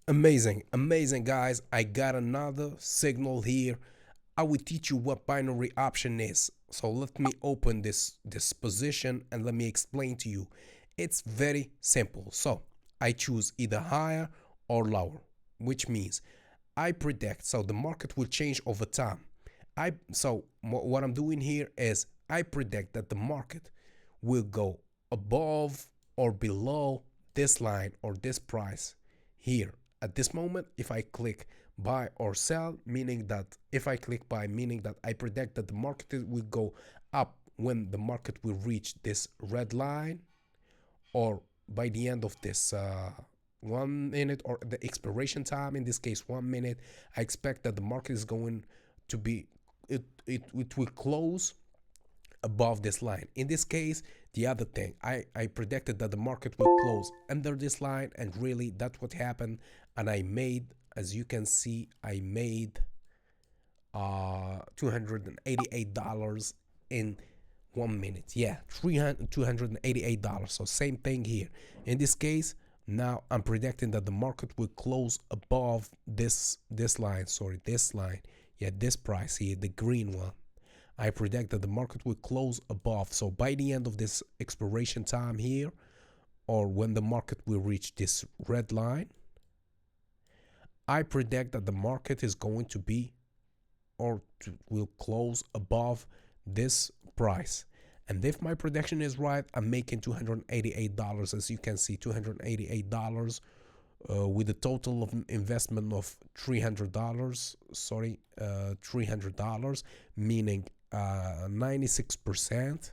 Amazing guys. I got another signal here. I will teach you what binary option is. So let me open this position and let me explain to you. It's very simple. So I choose either higher or lower, which means I predict. So the market will change over time. What I'm doing here is I predict that the market will go above or below this line or this price here. At this moment, if I click buy or sell, meaning that if I click buy, meaning that I predict that the market will go up when the market will reach this red line, or by the end of this 1 minute, or the expiration time, in this case 1 minute, I expect that the market is going to be, it will close above this line. In this case, the other thing, I predicted that the market will close under this line, and really that's what happened. And I made, as you can see, I made $288 in 1 minute. Yeah, $288. So same thing here. In this case, now I'm predicting that the market will close above this line. Sorry, this line. Yeah, this price here, the green one. I predict that the market will close above. So by the end of this expiration time here, or when the market will reach this red line, I predict that the market is going to be, will close above this price. And if my prediction is right, I'm making $288. As you can see, $288 with a total of investment of $300. Sorry, $300, meaning 96%.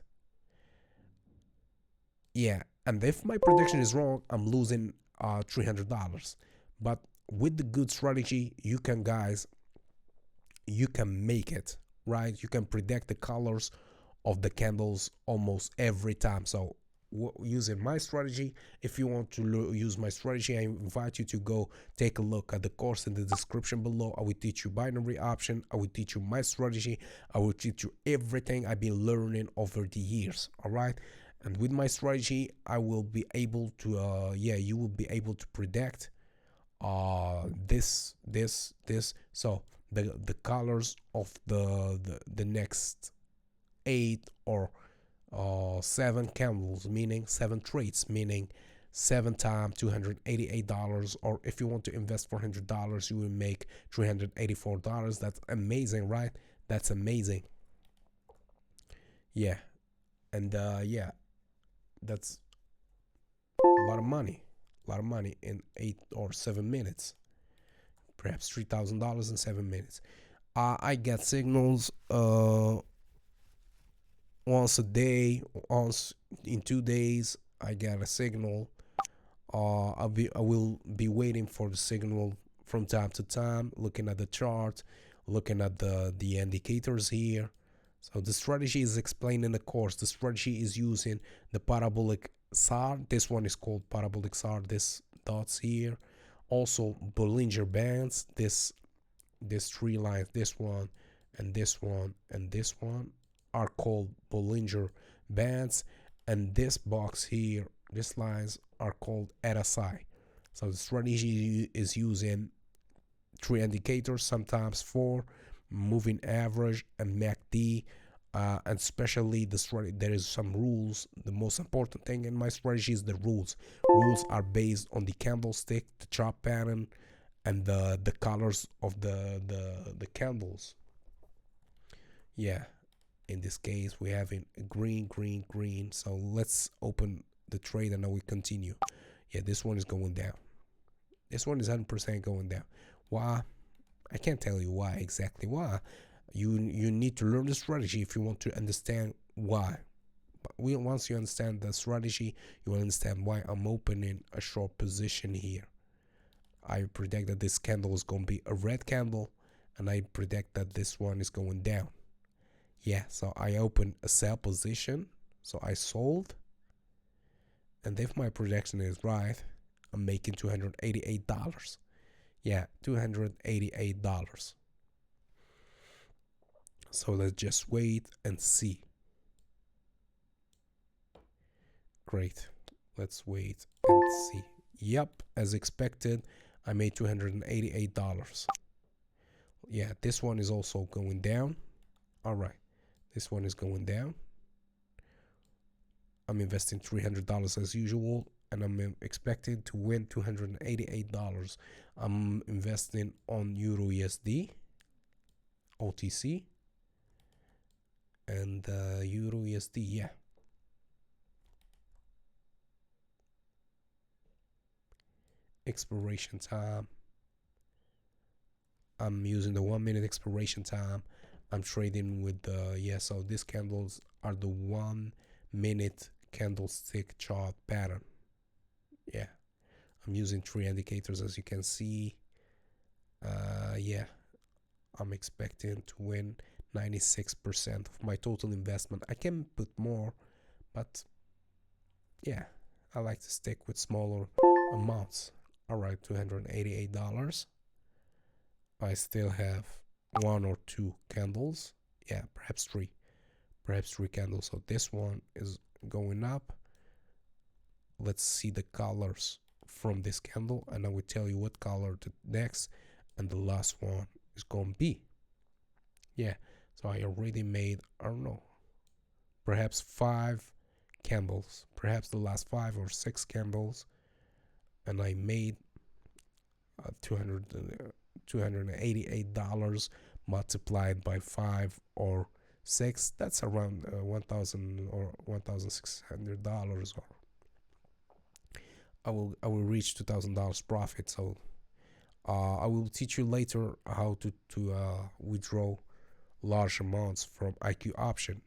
Yeah, and if my prediction is wrong, I'm losing $300. But with the good strategy, you can, guys, you can make it, right? You can predict the colors of the candles almost every time. So using my strategy, if you want to use my strategy, I invite you to go take a look at the course in the description below. I will teach you binary option, I will teach you my strategy, I will teach you everything I've been learning over the years. All right, and with my strategy, I will be able to you will be able to predict this. So the colors of the next 8 or 7 candles, meaning 7 trades, meaning 7 times $288. Or if you want to invest $400, you will make $384. That's amazing, right? That's amazing. Yeah, and yeah, that's a lot of money. A lot of money in 8 or 7 minutes. Perhaps $3,000 in 7 minutes. I get signals once a day, once in 2 days. I get a signal. I will be waiting for the signal from time to time, looking at the chart, looking at the indicators here. So the strategy is explained in the course. The strategy is using the parabolic SAR. This one is called parabolic SAR. This dots here. Also bollinger bands. This 3 lines, this one and this one and this one, are called bollinger bands, and this box here, these lines, are called RSI. So the strategy is using 3 indicators, sometimes 4: moving average and MACD. And especially the strategy, there is some rules. The most important thing in my strategy is the rules. Rules are based on the candlestick, the chart pattern, and the colors of the candles. Yeah, in this case we have in green, green, green. So let's open the trade and now we continue. Yeah, this one is going down. This one is 100% going down. Why? I can't tell you why exactly. Why? You need to learn the strategy if you want to understand why. But once you understand the strategy, you will understand why I'm opening a short position here. I predict that this candle is going to be a red candle, and I predict that this one is going down. Yeah, so I opened a sell position, so I sold, and if my prediction is right, I'm making $288. Yeah, $288. So let's just wait and see. Great. Let's wait and see. Yep, as expected, I made $288. Yeah, this one is also going down. All right, this one is going down. I'm investing $300 as usual, and I'm expecting to win $288. I'm investing on Euro USD, OTC, and Euro USD. Yeah. Expiration time. I'm using the 1 minute expiration time. I'm trading with the so these candles are the 1 minute candlestick chart pattern. Yeah, I'm using 3 indicators, as you can see. Yeah, I'm expecting to win 96% of my total investment. I can put more, but yeah, I like to stick with smaller amounts. All right, $288. I still have one or two candles. Yeah, perhaps three candles. So this one is going up. Let's see the colors from this candle, and I will tell you what color the next and the last one is going to be. Yeah, so I already made, I don't know, perhaps 5 candles, perhaps the last 5 or 6 candles, and I made $288 multiplied by 5 or 6. That's around 1,000 or $1,600, or I will reach $2,000 profit. So I will teach you later how to withdraw large amounts from IQ option.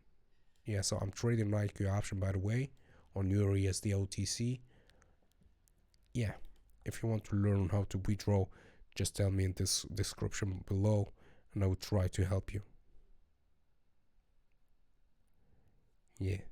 Yeah, so I'm trading my IQ option, by the way, on Euro USD OTC. Yeah, if you want to learn how to withdraw, just tell me in this description below, and I will try to help you. Yeah.